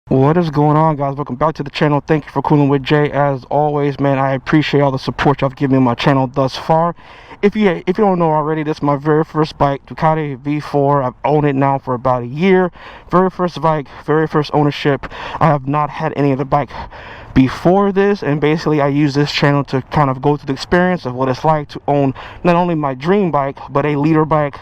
What is going on, guys? Welcome back to the channel. Thank you for cooling with Jay. As always, man, I appreciate all the support y'all have given me my channel thus far. If you don't know already, this is my very first bike, Ducati V4. I've owned it now for about a year. Very first bike, very first ownership. I have not had any other bike before this, and basically I use this channel to kind of go through the experience of what it's like to own not only my dream bike, but a leader bike,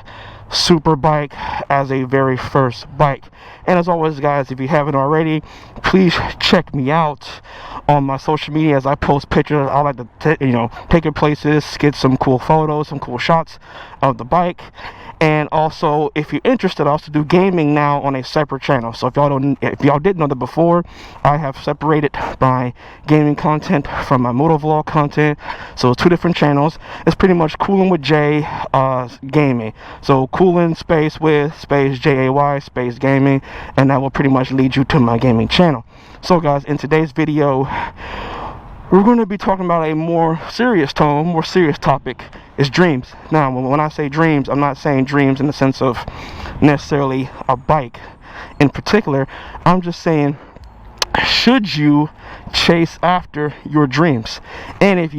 super bike as a very first bike. And as always, guys, if you haven't already, please check me out on my social media as I post pictures. I like to take it places, get some cool photos, some cool shots of the bike. And also, if you're interested, I also do gaming now on a separate channel. So if y'all didn't know that before, I have separated my gaming content from my motovlog content. So it's two different channels. It's pretty much Coolin' with Jay gaming. So Coolin' space with space JAY space gaming, and that will pretty much lead you to my gaming channel. So guys, in today's video, we're going to be talking about a more serious topic. Is dreams. Now, when I say dreams, I'm not saying dreams in the sense of necessarily a bike in particular. I'm just saying, should you chase after your dreams? And if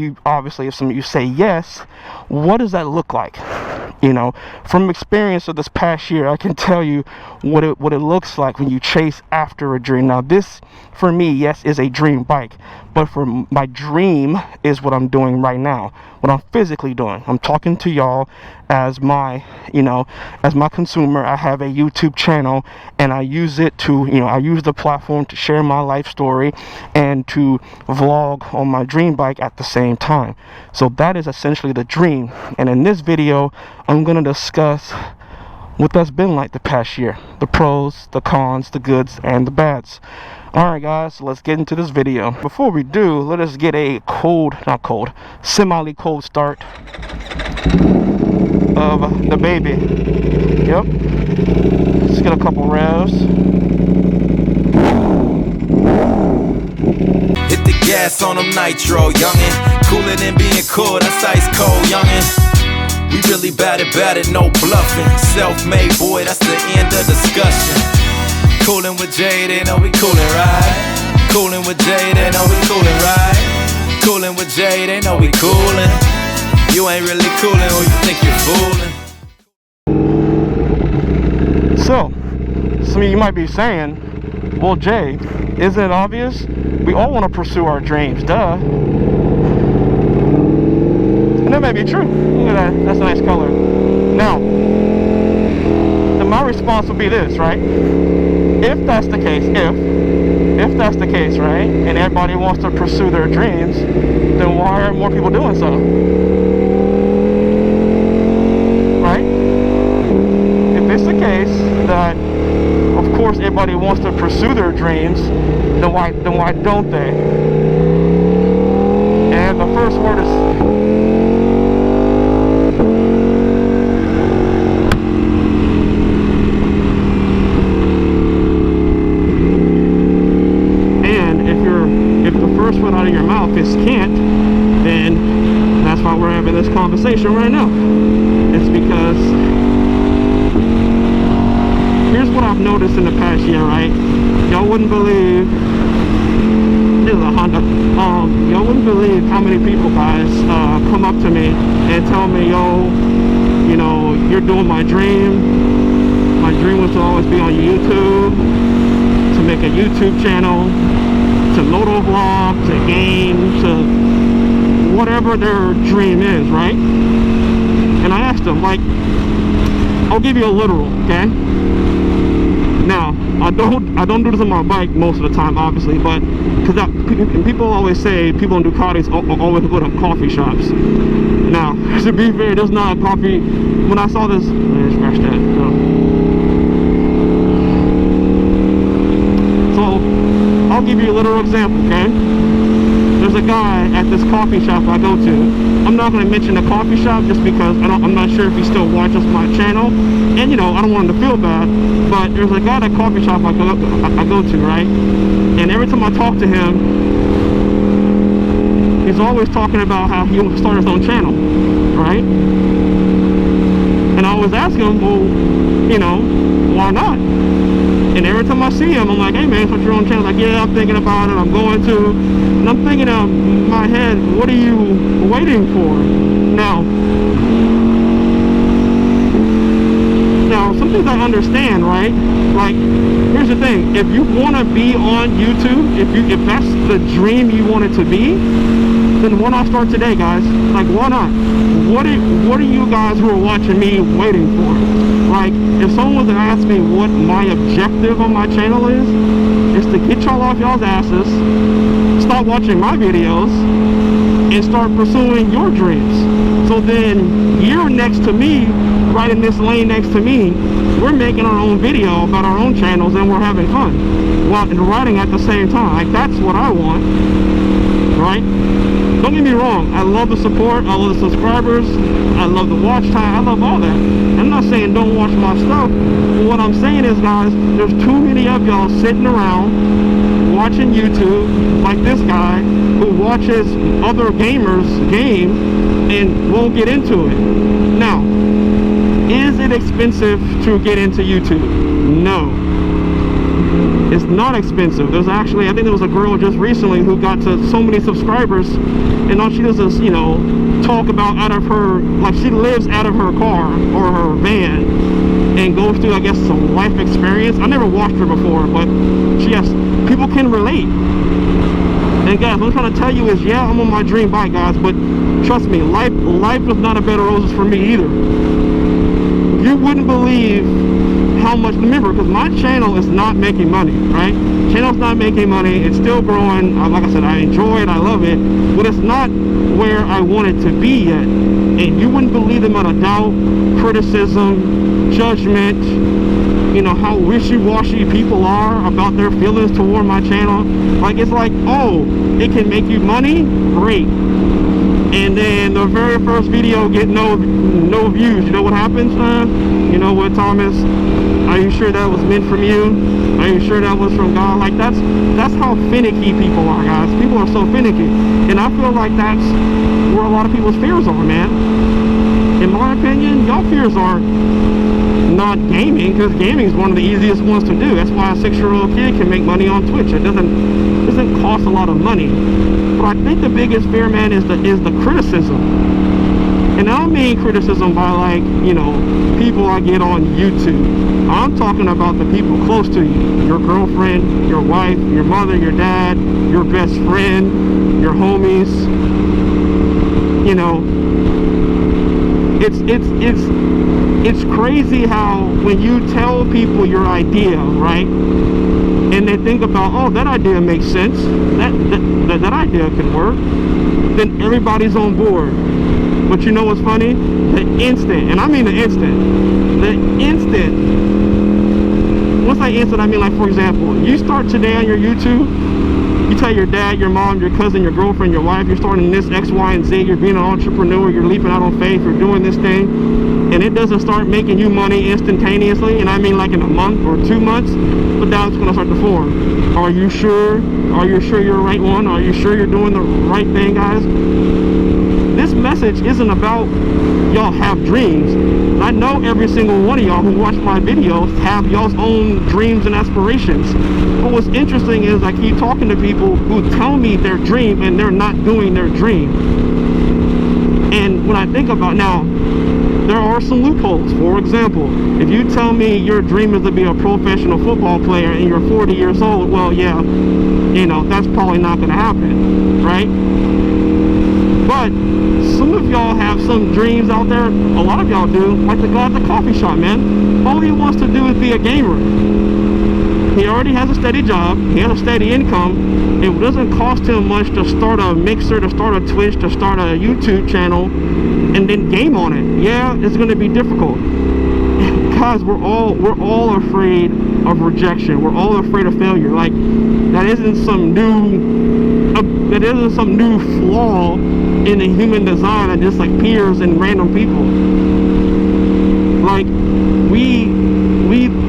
some of you say yes, what does that look like? From experience of this past year, I can tell you what it looks like when you chase after a dream. Now, this for me, yes, is a dream bike, but for my dream is what I'm doing right now, what I'm physically doing. I'm talking to y'all as my consumer. I have a YouTube channel, and I use it to, I use the platform to share my life story and to vlog on my dream bike at the same time. So that is essentially the dream. And in this video, I'm going to discuss what that's been like the past year, the pros, the cons, the goods, and the bads. Alright guys, so let's get into this video. Before we do, let us get a semi cold start of the baby. Yep. Let's get a couple revs. Hit the gas on them nitro, youngin'. Cooler than being cool, that's ice cold, youngin'. We really bad at no bluffing. Self-made boy, that's the end of discussion. Coolin' with Jay, they know we coolin', right? Coolin' with Jay, they know we coolin', right? Coolin' with Jay, they know we coolin'. You ain't really coolin', or you think you're foolin'. So, some of you might be saying, well, Jay, isn't it obvious? We all want to pursue our dreams, duh. And that may be true. Look at that, that's a nice color. Now, my response would be this, right? If that's the case, if that's the case, right, and everybody wants to pursue their dreams, then why aren't more people doing so? Right? If it's the case that, of course, everybody wants to pursue their dreams, then why don't they? And the first word is out of your mouth is can't, then that's why we're having this conversation right now. It's because here's what I've noticed in the past year, right? Y'all wouldn't believe, this is a Honda, y'all wouldn't believe how many people, guys, come up to me and tell me, yo, you're doing my dream. My dream was to always be on YouTube, to make a YouTube channel, to motovlog, to game, to whatever their dream is, right? And I asked them, like, I'll give you a literal, okay? Now, I don't do this on my bike most of the time, obviously, but because people always say people in Ducatis always go to coffee shops. Now, to be fair, there's not a coffee. When I saw this, scratch that. So I'll give you a literal example, okay? There's a guy at this coffee shop I go to. I'm not going to mention the coffee shop just because I'm not sure if he still watches my channel. And, I don't want him to feel bad. But there's a guy at a coffee shop I go to, right? And every time I talk to him, he's always talking about how he wants to start his own channel, right? And I always ask him, well, why not? And every time I see him, I'm like, hey man, start your own channel. Like, yeah, I'm thinking about it, I'm going to. And I'm thinking in my head, what are you waiting for? Now, some things I understand, right? Like, here's the thing, if you want to be on YouTube, if that's the dream you want it to be, then why not start today, guys? Like, why not? What are you guys who are watching me waiting for? Like, if someone was to ask me what my objective on my channel is to get y'all off y'all's asses, stop watching my videos, and start pursuing your dreams. So then you're next to me, right in this lane next to me, we're making our own video about our own channels and we're having fun while riding at the same time. Like, that's what I want, right? Don't get me wrong, I love the support, I love the subscribers, I love the watch time, I love all that. I'm not saying don't watch my stuff, but what I'm saying is, guys, there's too many of y'all sitting around watching YouTube like this guy who watches other gamers game and won't get into it. Now, is it expensive to get into YouTube? No. It's not expensive. There's actually, I think there was a girl just recently who got to so many subscribers, and all she does is, you know, talk about out of her, like, she lives out of her car or her van and goes through, I guess, some life experience. I never watched her before, but she has, people can relate. And guys, what I'm trying to tell you is, yeah, I'm on my dream bike, guys, but trust me, life is not a bed of roses for me either. You wouldn't believe how much, remember, because my channel is not making money, right? Channel's not making money, it's still growing. Like I said, I enjoy it, I love it, but it's not where I want it to be yet. And you wouldn't believe the amount of doubt, criticism, judgment, you know, how wishy-washy people are about their feelings toward my channel. Like, it's like, oh, it can make you money? Great. And then the very first video get no views. You know what happens? You know what, Thomas? Are you sure that was meant from you? Are you sure that was from God? Like, that's how finicky people are, guys. People are so finicky. And I feel like that's where a lot of people's fears are, man. In my opinion, y'all fears are not gaming, because gaming is one of the easiest ones to do. That's why a 6-year-old kid can make money on Twitch. It doesn't cost a lot of money. But I think the biggest fear, man, is the criticism. And I don't mean criticism by, like, you know, people I get on YouTube. I'm talking about the people close to you. Your girlfriend, your wife, your mother, your dad, your best friend, your homies. You know, it's crazy how when you tell people your idea, right, and they think about, oh, that idea makes sense, that idea can work, then everybody's on board. But you know what's funny? The instant, and I mean the instant, once I instant, I mean, like, for example, you start today on your YouTube, you tell your dad, your mom, your cousin, your girlfriend, your wife, you're starting this X, Y, and Z, you're being an entrepreneur, you're leaping out on faith, you're doing this thing, and it doesn't start making you money instantaneously, and I mean like in a month or 2 months, but doubt's going to start to form. Are you sure? Are you sure you're the right one? Are you sure you're doing the right thing, guys? This message isn't about y'all have dreams. I know every single one of y'all who watch my videos have y'all's own dreams and aspirations. But what's interesting is I keep talking to people who tell me their dream and they're not doing their dream. And when I think about, now, there are some loopholes. For example, if you tell me your dream is to be a professional football player and you're 40 years old, well, yeah, you know, that's probably not going to happen, right? But some of y'all have some dreams out there, a lot of y'all do, like the guy at the coffee shop, man. All he wants to do is be a gamer. He already has a steady job, he has a steady income. It doesn't cost him much to start a mixer, to start a Twitch, to start a YouTube channel, and then game on it. Yeah, it's going to be difficult. Guys, we're all afraid of rejection. We're all afraid of failure. Like, that isn't some new flaw in the human design that just, like, appears in random people. Like,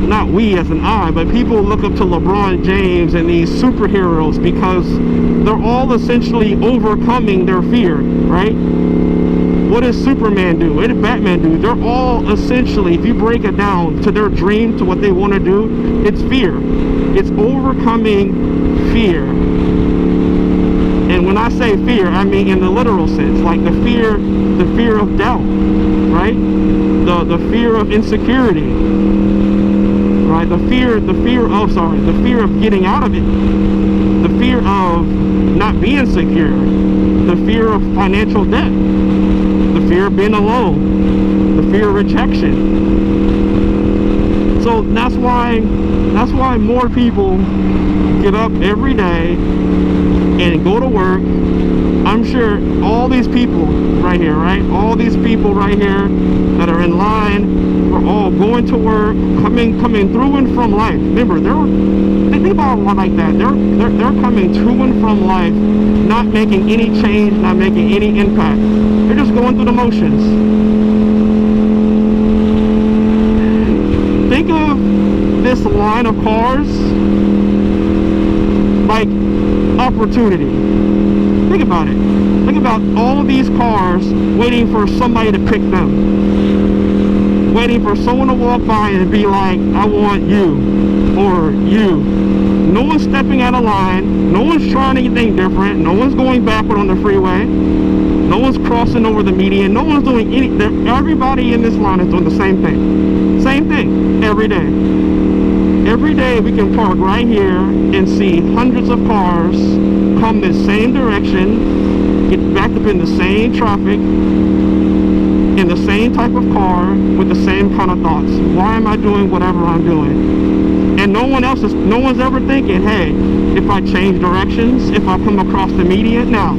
not we as an I, but people look up to LeBron James and these superheroes because they're all essentially overcoming their fear, right? What does Superman do? What did Batman do? They're all essentially, if you break it down to their dream, to what they want to do, it's fear. It's overcoming fear. And when I say fear, I mean in the literal sense, like the fear of doubt, right? The fear of insecurity, right? The fear of getting out of it, the fear of not being secure, the fear of financial debt, the fear of being alone, the fear of rejection. So that's why more people get up every day and go to work. I'm sure all these people right here, right? All these people right here that are in line are all going to work, coming through and from life. Remember, think about it like that. They're coming to and from life, not making any change, not making any impact. They're just going through the motions. Think of this line of cars like opportunity. Think about it. Think about all of these cars waiting for somebody to pick them. Waiting for someone to walk by and be like, I want you or you. No one's stepping out of line. No one's trying anything different. No one's going backward on the freeway. No one's crossing over the median. No one's doing anything. Everybody in this line is doing the same thing. Same thing every day. Every day we can park right here and see hundreds of cars come the same direction, get backed up in the same traffic, in the same type of car, with the same kind of thoughts. Why am I doing whatever I'm doing? And no one's ever thinking, hey, if I change directions, if I come across the median. Now,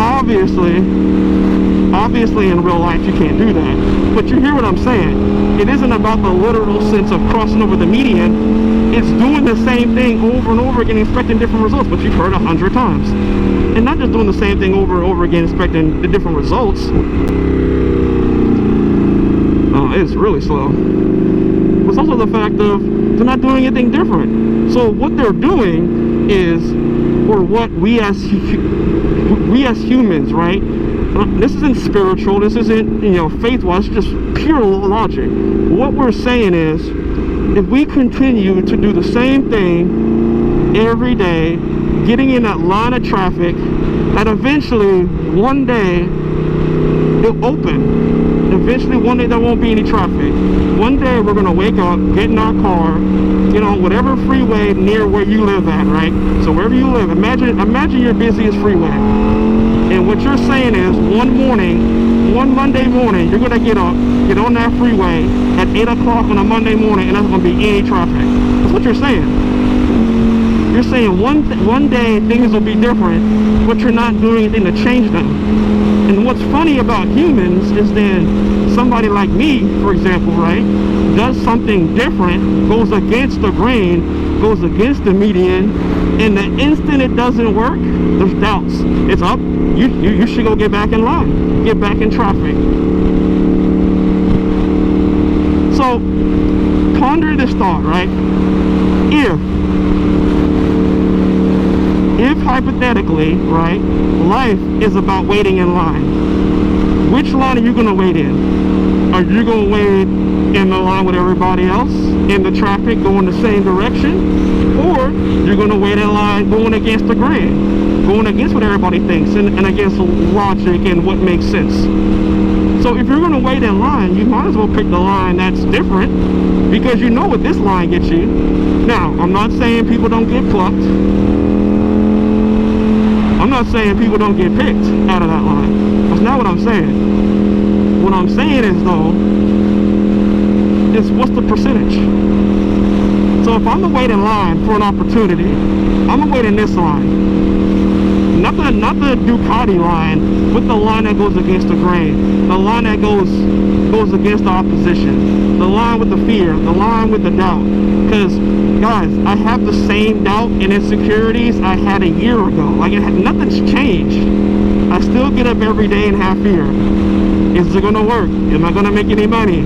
obviously in real life you can't do that. But you hear what I'm saying. It isn't about the literal sense of crossing over the median. It's doing the same thing over and over again, expecting different results, but you've heard 100 times. And not just doing the same thing over and over again, expecting the different results. Oh, it's really slow. It's also the fact of they're not doing anything different. So what they're doing is, or what we as humans, right? This isn't spiritual, this isn't, faith-wise, it's just pure logic. What we're saying is, if we continue to do the same thing every day, getting in that line of traffic, that eventually, one day, it'll open. Eventually, one day, there won't be any traffic. One day, we're going to wake up, get in our car, get on whatever freeway near where you live at, right? So wherever you live, imagine your busiest freeway. And what you're saying is, one Monday morning, you're going to get on that freeway at 8 o'clock on a Monday morning, and there's going to be any traffic. That's what you're saying. You're saying one day things will be different, but you're not doing anything to change them. And what's funny about humans is then somebody like me, for example, right, does something different, goes against the grain, goes against the median, and the instant it doesn't work, there's doubts. It's up. You should go get back in line, get back in traffic. So ponder this thought, right? If hypothetically, right, life is about waiting in line, which line are you going to wait in? Are you going to wait in the line with everybody else, in the traffic, going the same direction? Or you're going to wait in line going against the grain, going against what everybody thinks, and against logic and what makes sense? So if you're going to wait in line, you might as well pick the line that's different, because you know what this line gets you. Now, I'm not saying people don't get plucked. I'm not saying people don't get picked out of that line. That's not what I'm saying. What I'm saying is, though, is what's the percentage? So if I'm going to wait in line for an opportunity, I'm going to wait in this line. Not the Ducati line, but the line that goes against the grain. The line that goes against the opposition. The line with the fear. The line with the doubt. Because, guys, I have the same doubt and insecurities I had a year ago. Like, nothing's changed. I still get up every day and have fear. Is it going to work? Am I going to make any money?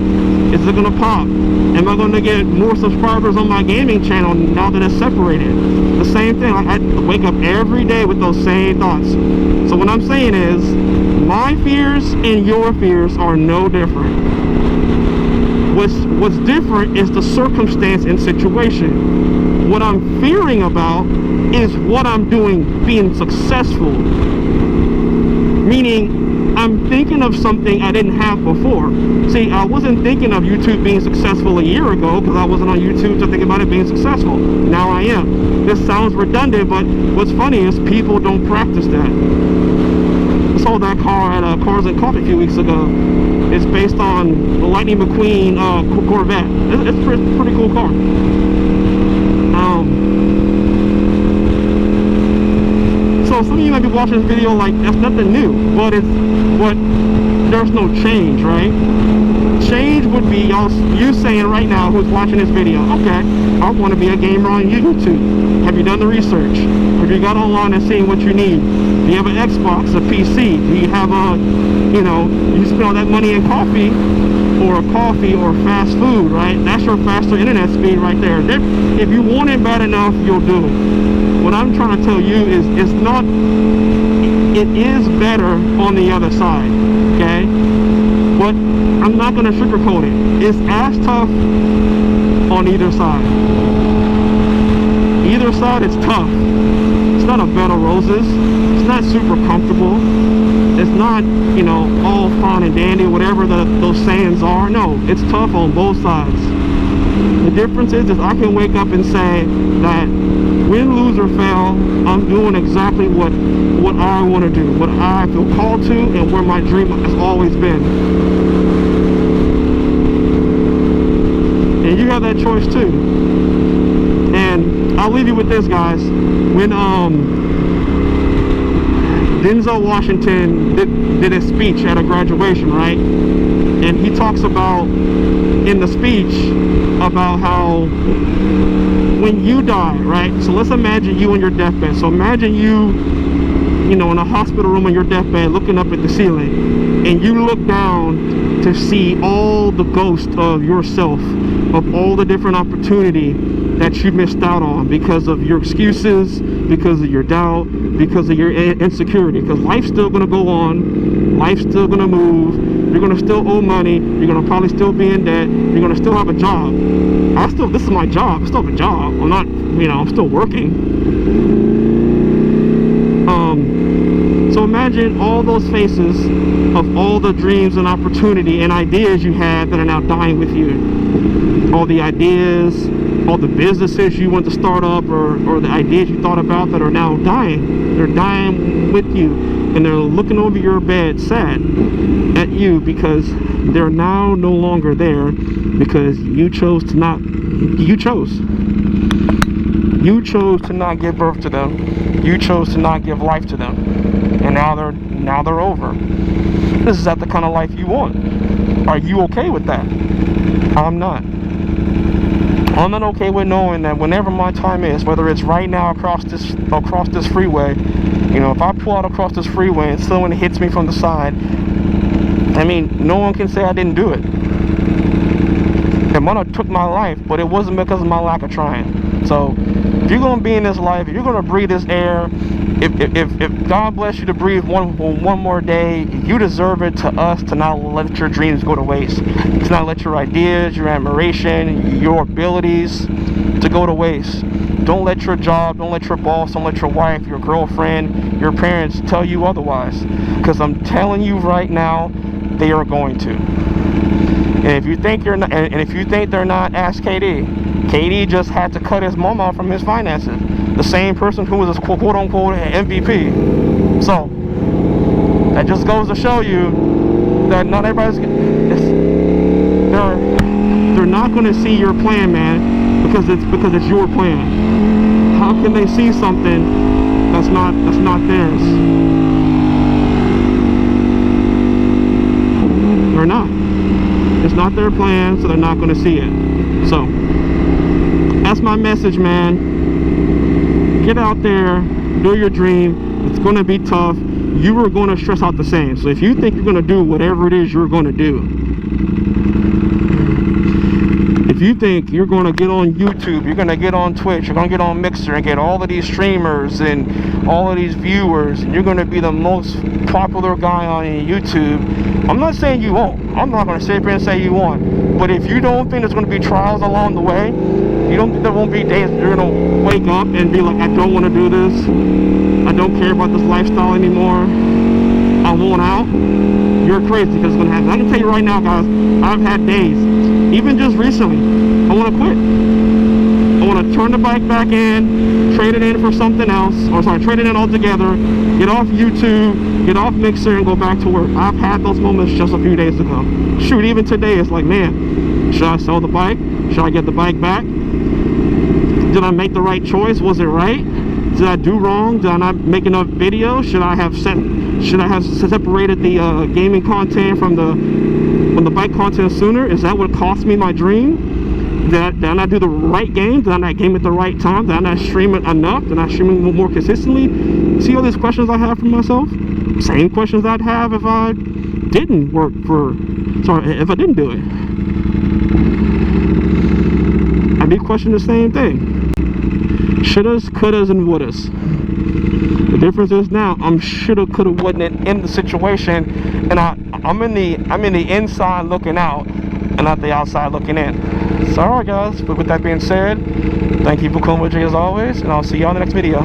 Is it going to pop? Am I going to get more subscribers on my gaming channel now that it's separated? The same thing. I wake up every day with those same thoughts. So what I'm saying is, My fears and your fears are no different. What's different is the circumstance and situation. What I'm fearing about is what I'm doing being successful. Meaning, I'm thinking of something I didn't have before. See, I wasn't thinking of YouTube being successful a year ago because I wasn't on YouTube to think about it being successful. Now I am. This sounds redundant, but what's funny is people don't practice that. I saw that car at Cars and Coffee a few weeks ago. It's based on the Lightning McQueen Corvette. It's a pretty cool car. So some of you might be watching this video like that's nothing new, but there's no change, right? Change would be you saying right now who's watching this video, okay, I want to be a gamer on YouTube. Have you done the research? Have you got online and seen what you need? Do you have an Xbox, a PC? Do you have you spend all that money in coffee or fast food, right? That's your faster internet speed right there. If you want it bad enough, you'll do it. What I'm trying to tell you is it is better on the other side, okay? But I'm not going to sugarcoat it. It's as tough on either side. Either side is tough. It's not a bed of roses. It's not super comfortable. It's not, all fun and dandy, whatever those sayings are. No, it's tough on both sides. The difference is I can wake up and say that win, lose, or fail, I'm doing exactly what I want to do, what I feel called to, and where my dream has always been. And you have that choice too. And I'll leave you with this, guys. When Denzel Washington did a speech at a graduation, right? And he talks about in the speech about how when you die, right? So let's imagine you on your deathbed. So imagine you in a hospital room on your deathbed looking up at the ceiling, and you look down to see all the ghosts of yourself, of all the different opportunity that you missed out on because of your excuses, because of your doubt, because of your insecurity. Because life's still going to go on, life's still going to move, you're going to still owe money, you're going to probably still be in debt, you're going to still have a job. This is my job, I still have a job. I'm not, I'm still working. So imagine all those faces of all the dreams and opportunity and ideas you had that are now dying with you. All the ideas, all the businesses you want to start up, or the ideas you thought about that are now dying. They're dying with you, and they're looking over your bed sad at you because they're now no longer there because you chose to not give birth to them. You chose to not give life to them, and now they're over. Is that the kind of life you want? Are you okay with that? I'm not. I'm not okay with knowing that whenever my time is, whether it's right now across this freeway, if I pull out across this freeway and someone hits me from the side, no one can say I didn't do it. It might have took my life, but it wasn't because of my lack of trying. So if you're gonna be in this life, if you're gonna breathe this air, if God bless you to breathe one more day, you deserve it to not let your dreams go to waste, to not let your ideas, your admiration, your abilities to go to waste. Don't let your job, don't let your boss, don't let your wife, your girlfriend, your parents tell you otherwise, because I'm telling you right now, they are going to. And if you think you're not, and if you think they're not, ask KD. KD just had to cut his mom off from his finances. The same person who was a quote-unquote MVP. So that just goes to show you that not everybody's they're not going to see your plan, man, because it's your plan. How can they see something that's not theirs? They're not. It's not their plan, so they're not going to see it. So that's my message, man. Get out there, do your dream. It's going to be tough. You are going to stress out the same. So if you think you're going to do whatever it is you're going to do, if if you think you're going to get on YouTube, you're going to get on Twitch, you're going to get on Mixer and get all of these streamers and all of these viewers, and you're going to be the most popular guy on YouTube, I'm not saying you won't. I'm not going to sit here and say you won't. But if you don't think there's going to be trials along the way, you don't think there won't be days you're going to wake up and be like, I don't want to do this. I don't care about this lifestyle anymore. I want out. You're crazy, because it's going to happen. I can tell you right now, guys, I've had days, even just recently, I want to quit. I want to turn the bike back in, trade it in for something else, or sorry, trade it in altogether, get off YouTube, get off Mixer, and go back to work. I've had those moments just a few days ago. Shoot, even today, it's like, man, should I sell the bike? Should I get the bike back? Did I make the right choice? Was it right? Did I do wrong? Did I not make enough videos? Should I have separated the gaming content from the bike content sooner? Is that what cost me my dream? Did I not do the right game? Did I not game at the right time? Did I not stream it enough? Did I stream it more consistently? See all these questions I have for myself? Same questions I'd have if I didn't if I didn't do it. I'd be questioning the same thing. Shouldas, couldas, and wouldas. The difference is now I'm shoulda, coulda, wouldn't in the situation, and I'm in the inside looking out, and not the outside looking in. So alright guys, but with that being said, thank you for coming with Jay as always, and I'll see you on the next video.